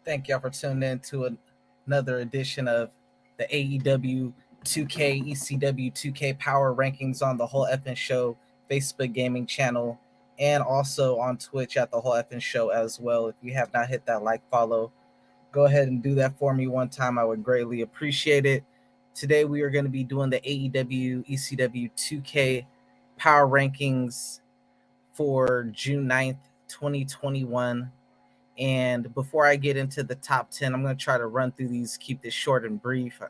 Thank y'all for tuning in to another edition of the AEW 2K ECW 2K Power Rankings on the Whole Effin' Show Facebook gaming channel and also on Twitch at the Whole Effin' Show as well. If you have not hit that like, follow, go ahead and do that for me one time. I would greatly appreciate it. Today we are going to be doing the AEW ECW 2K Power Rankings for June 9th, 2021. And before I get into the top 10, I'm going to try to run through these, keep this short and brief. I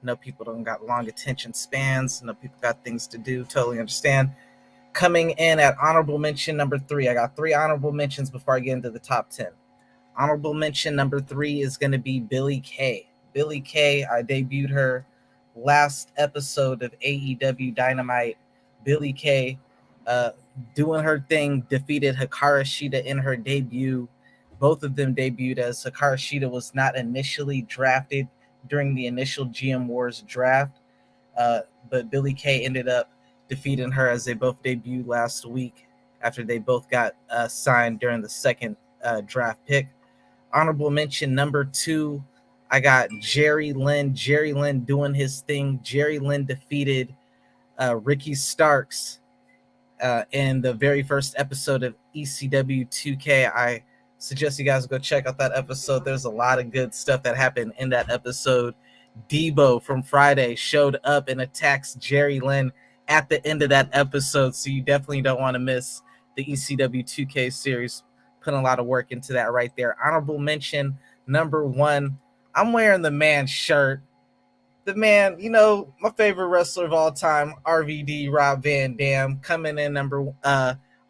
know people don't got long attention spans. I know people got things to do. Totally understand. Coming in at honorable mention number 3. I got 3 honorable mentions before I get into the top 10. Honorable mention number 3 is going to be Billie Kay. Billie Kay, I debuted her last episode of AEW Dynamite. Billie Kay doing her thing, defeated Hikaru Shida in her debut. Both of them debuted as Hikaru Shida was not initially drafted during the initial GM Wars draft, but Billie Kay ended up defeating her as they both debuted last week after they both got signed during the second draft pick. Honorable mention number 2, I got Jerry Lynn. Jerry Lynn doing his thing. Jerry Lynn defeated Ricky Starks in the very first episode of ECW 2K. I suggest you guys go check out that episode. There's a lot of good stuff that happened in that episode. Debo from Friday showed up and attacks Jerry Lynn at the end of that episode, so you definitely don't want to miss the ECW 2K series. Putting a lot of work into that right there. Honorable mention number 1, I'm wearing the man's shirt. The man, my favorite wrestler of all time, RVD, Rob Van Dam, coming in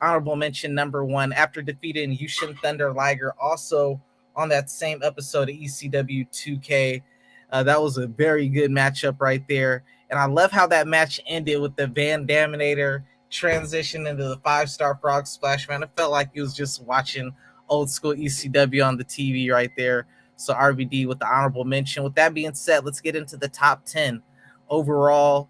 honorable mention number 1 after defeating Yushin Thunder Liger, also on that same episode of ECW 2K. That was a very good matchup right there. And I love how that match ended with the Van Daminator transition into the 5-star frog splash, man. It felt like he was just watching old school ECW on the TV right there. So RVD with the honorable mention. With that being said, let's get into the top 10. Overall,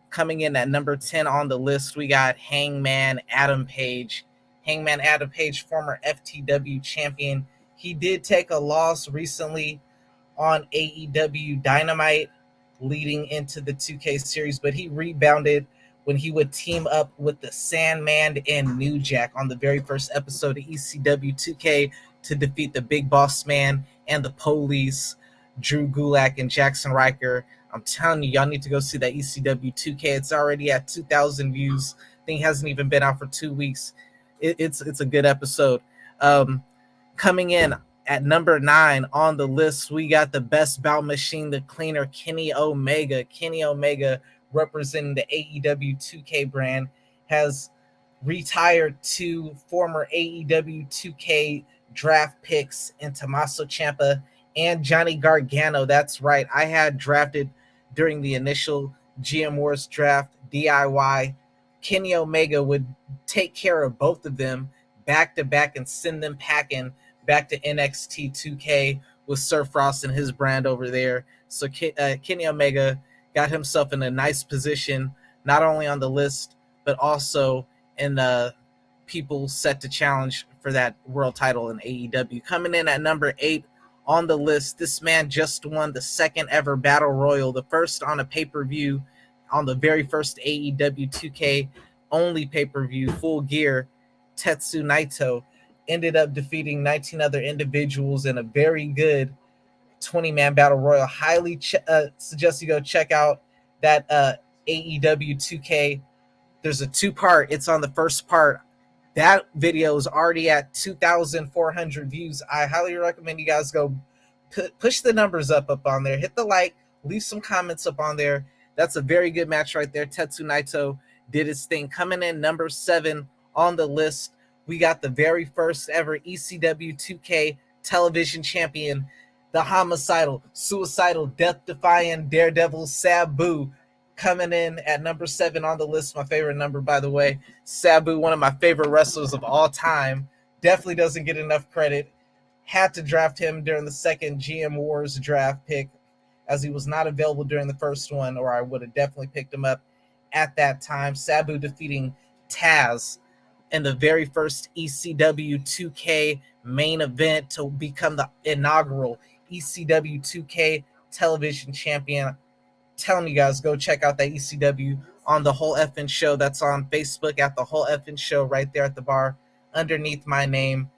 coming in at number 10 on the list, we got Hangman Adam Page. Hangman Adam Page, former FTW champion. He did take a loss recently on AEW Dynamite leading into the 2K series, but he rebounded when he would team up with the Sandman and New Jack on the very first episode of ECW 2K to defeat the Big Boss Man and the Police, Drew Gulak and Jackson Riker. I'm telling you, y'all need to go see that ECW 2K. It's already at 2,000 views. I think it hasn't even been out for 2 weeks. It's a good episode. Coming in at number 9 on the list, we got the best bout machine, the cleaner, Kenny Omega. Kenny Omega, representing the AEW 2K brand, has retired 2 former AEW 2K draft picks in Tommaso Ciampa and Johnny Gargano. That's right. I had drafted during the initial GM Wars draft DIY. Kenny Omega would take care of both of them back to back and send them packing back to NXT 2K with Sir Frost and his brand over there. So Kenny Omega got himself in a nice position, not only on the list, but also in the people set to challenge for that world title in AEW. Coming in at number 8 on the list, this man just won the second ever Battle Royal, the first on a pay-per-view, on the very first AEW 2K only pay-per-view, Full Gear. Tetsu Naito ended up defeating 19 other individuals in a very good 20-man battle royal. Highly suggest you go check out that AEW 2K. There's a 2-part. It's on the first part. That video is already at 2,400 views. I highly recommend you guys go push the numbers up on there. Hit the like, leave some comments up on there. That's a very good match right there. Tetsu Naito did his thing. Coming in number 7 on the list, we got the very first ever ECW 2K television champion, the homicidal, suicidal, death-defying Daredevil Sabu, coming in at number 7 on the list. My favorite number, by the way. Sabu, one of my favorite wrestlers of all time. Definitely doesn't get enough credit. Had to draft him during the second GM Wars draft pick, as he was not available during the first one, or I would have definitely picked him up at that time. Sabu defeating Taz in the very first ECW 2K main event to become the inaugural ECW 2K television champion. Telling you guys, go check out that ECW on the Whole Effin' Show. That's on Facebook at the Whole Effin' Show, right there at the bar underneath my name.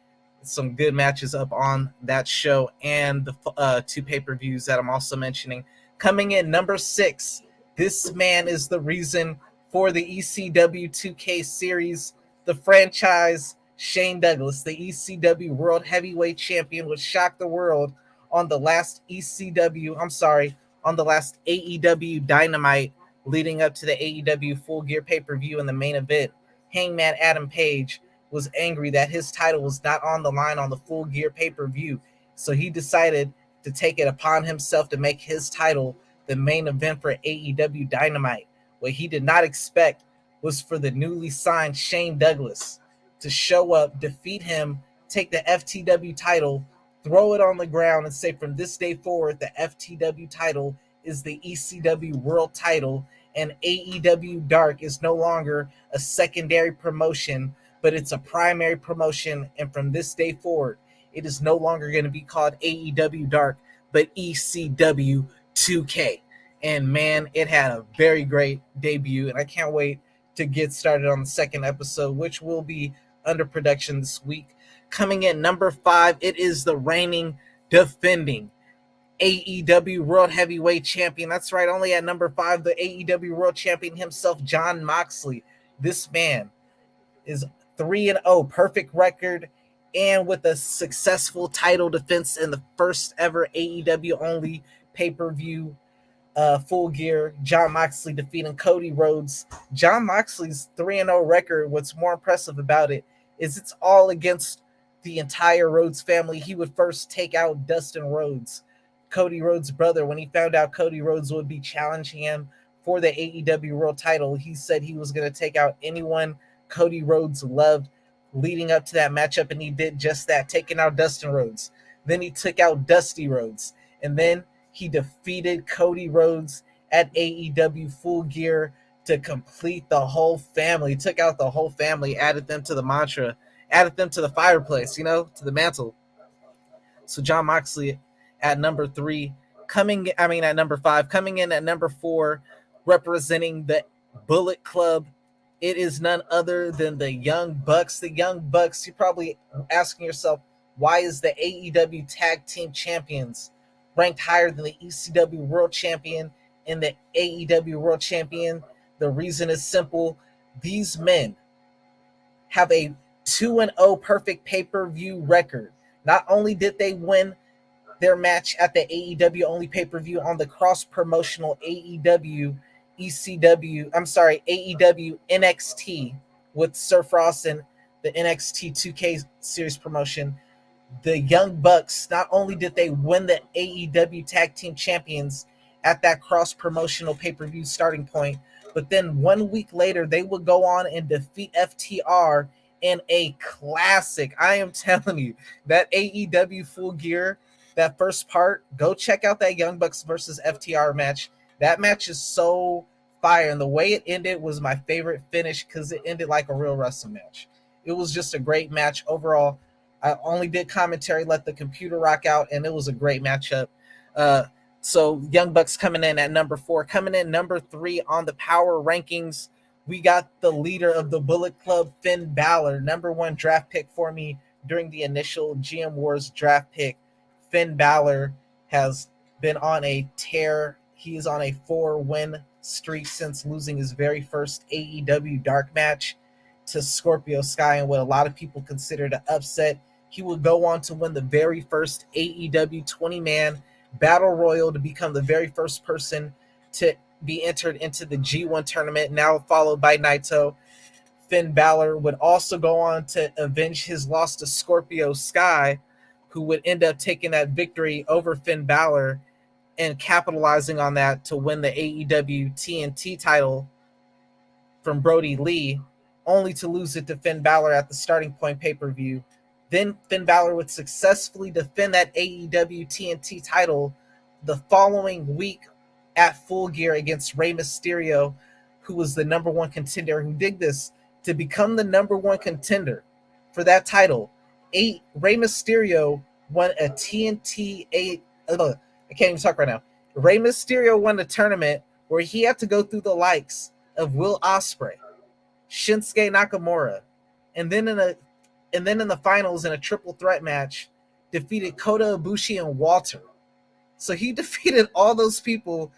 Some good matches up on that show, and the two pay-per-views that I'm also mentioning. Coming in number 6, this man is the reason for the ECW 2K series, the franchise. Shane Douglas, the ECW World Heavyweight Champion, would shock the world on the last on the last AEW Dynamite leading up to the AEW Full Gear pay-per-view in the main event. Hangman Adam Page was angry that his title was not on the line on the Full Gear pay-per-view, so he decided to take it upon himself to make his title the main event for AEW Dynamite. What he did not expect was for the newly signed Shane Douglas to show up, defeat him, take the FTW title, throw it on the ground, and say from this day forward, the FTW title is the ECW World title, and AEW Dark is no longer a secondary promotion, but it's a primary promotion, and from this day forward, it is no longer going to be called AEW Dark, but ECW 2K. And man, it had a very great debut, and I can't wait to get started on the second episode, which will be under production this week. Coming in number 5, it is the reigning, defending AEW World Heavyweight Champion. That's right, only at number 5, the AEW World Champion himself, Jon Moxley. This man is 3-0, perfect record, and with a successful title defense in the first ever AEW only pay-per-view Full Gear. Jon Moxley defeating Cody Rhodes. Jon Moxley's 3-0 record, what's more impressive about it is it's all against the entire Rhodes family. He would first take out Dustin Rhodes, Cody Rhodes' brother. When he found out Cody Rhodes would be challenging him for the AEW World title, he said he was going to take out anyone Cody Rhodes loved leading up to that matchup, and he did just that, taking out Dustin Rhodes. Then he took out Dusty Rhodes, and then he defeated Cody Rhodes at AEW Full Gear to complete the whole family. Took out the whole family, added them to the mantra, added them to the fireplace, to the mantle. So Jon Moxley at number 3, at number 5, coming in at number 4, representing the Bullet Club. It is none other than the Young Bucks. The Young Bucks, you're probably asking yourself, why is the AEW Tag Team Champions ranked higher than the ECW World Champion and the AEW World Champion? The reason is simple. These men have a 2-0 perfect pay-per-view record. Not only did they win their match at the AEW only pay-per-view on the cross-promotional AEW NXT with Sir Frost and the NXT 2K series promotion, the Young Bucks, not only did they win the AEW Tag Team Champions at that cross-promotional pay-per-view starting point, but then 1 week later, they would go on and defeat FTR in a classic. I am telling you, that AEW Full Gear, that first part, go check out that Young Bucks versus FTR match. That match is so fire, and the way it ended was my favorite finish because it ended like a real wrestling match. It was just a great match overall. I only did commentary, let the computer rock out, and it was a great matchup. So Young Bucks coming in at number 4. Coming in number 3 on the power rankings, we got the leader of the Bullet Club, Finn Balor, number 1 draft pick for me during the initial GM Wars draft pick. Finn Balor has been on a tear. He is on a 4-win streak since losing his very first AEW Dark match to Scorpio Sky in what a lot of people considered an upset. He would go on to win the very first AEW 20-man Battle Royal to become the very first person to be entered into the G1 tournament, now followed by Naito. Finn Balor would also go on to avenge his loss to Scorpio Sky, who would end up taking that victory over Finn Balor and capitalizing on that to win the AEW TNT title from Brody Lee, only to lose it to Finn Balor at the Starting Point pay-per-view. Then Finn Balor would successfully defend that AEW TNT title the following week at Full Gear against Rey Mysterio, who was the number 1 contender, who did this to become the #1 contender for that title. Rey Mysterio won a TNT I can't even talk right now. Rey Mysterio won a tournament where he had to go through the likes of Will Ospreay, Shinsuke Nakamura, and then in the finals in a triple threat match, defeated Kota Ibushi and Walter. So he defeated all those people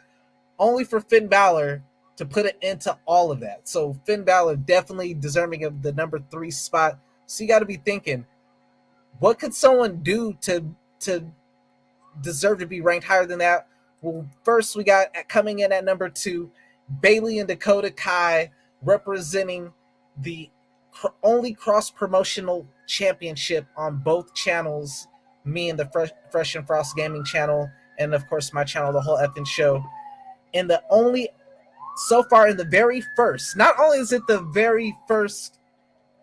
only for Finn Balor to put it into all of that. So Finn Balor definitely deserving of the #3 spot. So you got to be thinking, what could someone do to deserve to be ranked higher than that? Well, first we got coming in at #2, Bayley and Dakota Kai representing the only cross-promotional championship on both channels, me and the Fresh and Frost Gaming channel, and of course my channel, The Whole Effing Show. And the only, so far in the very first, not only is it the very first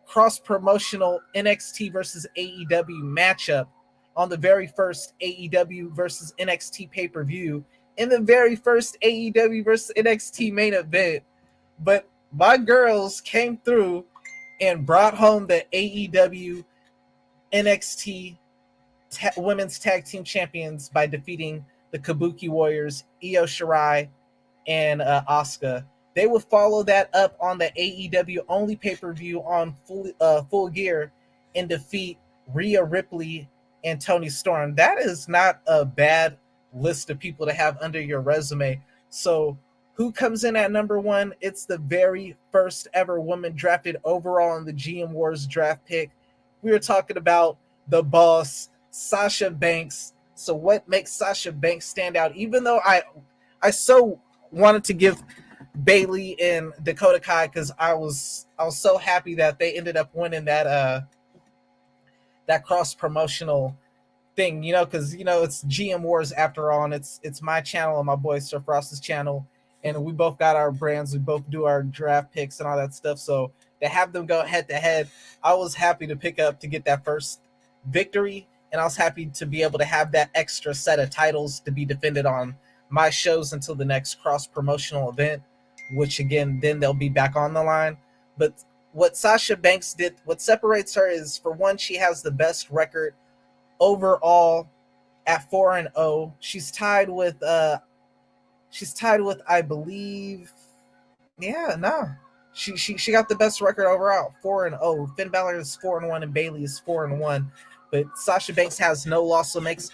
cross-promotional NXT versus AEW matchup on the very first AEW versus NXT pay-per-view, in the very first AEW versus NXT main event, but my girls came through and brought home the AEW NXT Women's Tag Team Champions by defeating the Kabuki Warriors, Io Shirai, and Asuka. They will follow that up on the AEW only pay-per-view on Full Gear and defeat Rhea Ripley and Toni Storm. That is not a bad list of people to have under your resume. So who comes in at #1? It's the very first ever woman drafted overall in the GM Wars draft pick. We were talking about the boss, Sasha Banks. So what makes Sasha Banks stand out? Even though I so wanted to give Bayley and Dakota Kai, because I was so happy that they ended up winning that cross promotional thing, because it's GM Wars after all, and it's my channel and my boy Sir Frost's channel, and we both got our brands, we both do our draft picks and all that stuff. So to have them go head to head, I was happy to pick up to get that first victory, and I was happy to be able to have that extra set of titles to be defended on my shows until the next cross promotional event, which again, then they'll be back on the line. But what Sasha Banks did, what separates her is, for one, she has the best record overall at 4-0. She's tied with I believe, she got the best record overall, 4-0. Finn Balor is 4-1 and Bayley is 4-1, but Sasha Banks has no loss. So makes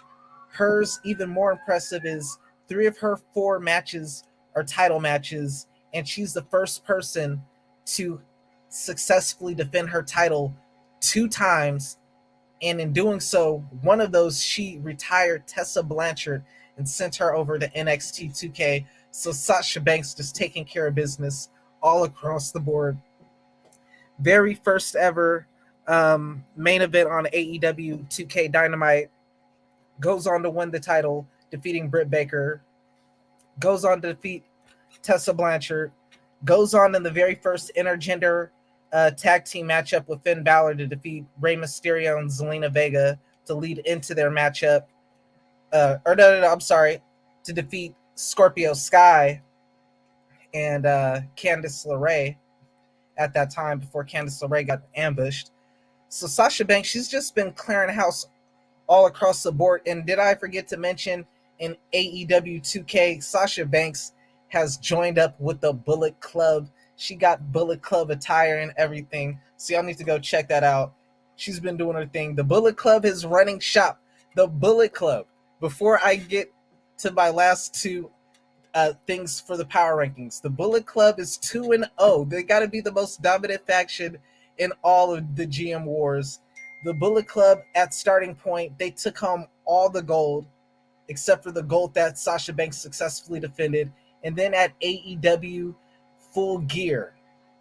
hers even more impressive is 3 of her 4 matches are title matches, and she's the first person to successfully defend her title 2 times. And in doing so, one of those, she retired Tessa Blanchard and sent her over to NXT 2K. So Sasha Banks just taking care of business all across the board. Very first ever main event on AEW 2K Dynamite. Goes on to win the title, defeating Britt Baker. Goes on to defeat Tessa Blanchard. Goes on in the very first intergender tag team matchup with Finn Balor to defeat Rey Mysterio and Zelina Vega to lead into their matchup. To defeat Scorpio Sky and Candice LeRae at that time, before Candice LeRae got ambushed. So Sasha Banks, she's just been clearing house all across the board. And did I forget to mention, in AEW 2K, Sasha Banks has joined up with the Bullet Club. She got Bullet Club attire and everything. So y'all need to go check that out. She's been doing her thing. The Bullet Club is running shop. The Bullet Club. Before I get to my last 2 things for the power rankings, the Bullet Club is 2-0. They got to be the most dominant faction in all of the GM Wars. The Bullet Club at starting point, they took home all the gold, except for the gold that Sasha Banks successfully defended. And then at AEW Full Gear,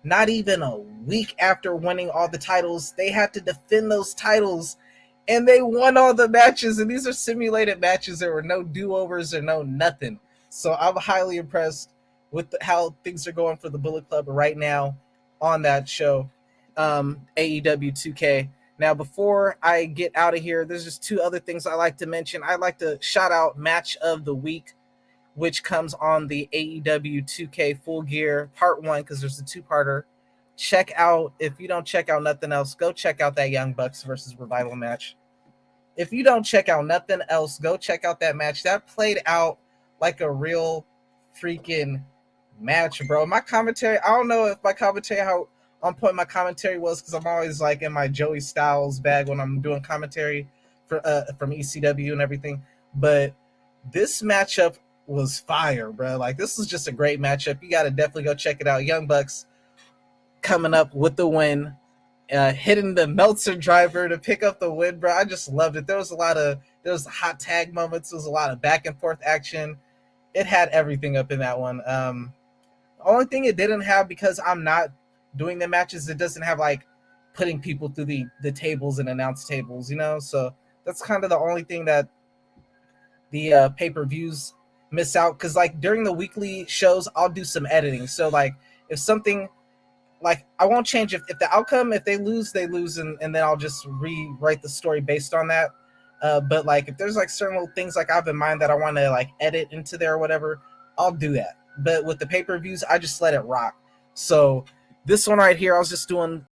not even a week after winning all the titles, they had to defend those titles, and they won all the matches. And these are simulated matches. There were no do-overs or no nothing. So I'm highly impressed with how things are going for the Bullet Club right now on that show, AEW 2K. Now, before I get out of here, there's just 2 other things I like to mention. I'd like to shout out Match of the Week, which comes on the AEW 2K Full Gear Part 1, because there's a 2-parter. check out, if you don't check out nothing else, go check out that Young Bucks versus Revival match. If you don't check out nothing else, go check out that match. That played out like a real freaking match, bro. My commentary, I don't know if my commentary, how on point my commentary was, because I'm always like in my Joey Styles bag when I'm doing commentary for from ECW and everything. But this matchup was fire, bro. Like, this is just a great matchup. You got to definitely go check it out. Young Bucks coming up with the win. Hitting the Meltzer driver to pick up the win, bro. I just loved it. There was hot tag moments. There was a lot of back and forth action. It had everything up in that one. The only thing it didn't have, because I'm not doing the matches, it doesn't have like putting people through the tables and announce tables, you know? So that's kind of the only thing that the pay-per-views miss out. Because like during the weekly shows, I'll do some editing. So like if something, like, I won't change if the outcome, if they lose, and then I'll just rewrite the story based on that. But like if there's like certain little things like I have in mind that I want to like edit into there or whatever, I'll do that. But with the pay-per-views, I just let it rock. So this one right here, I was just doing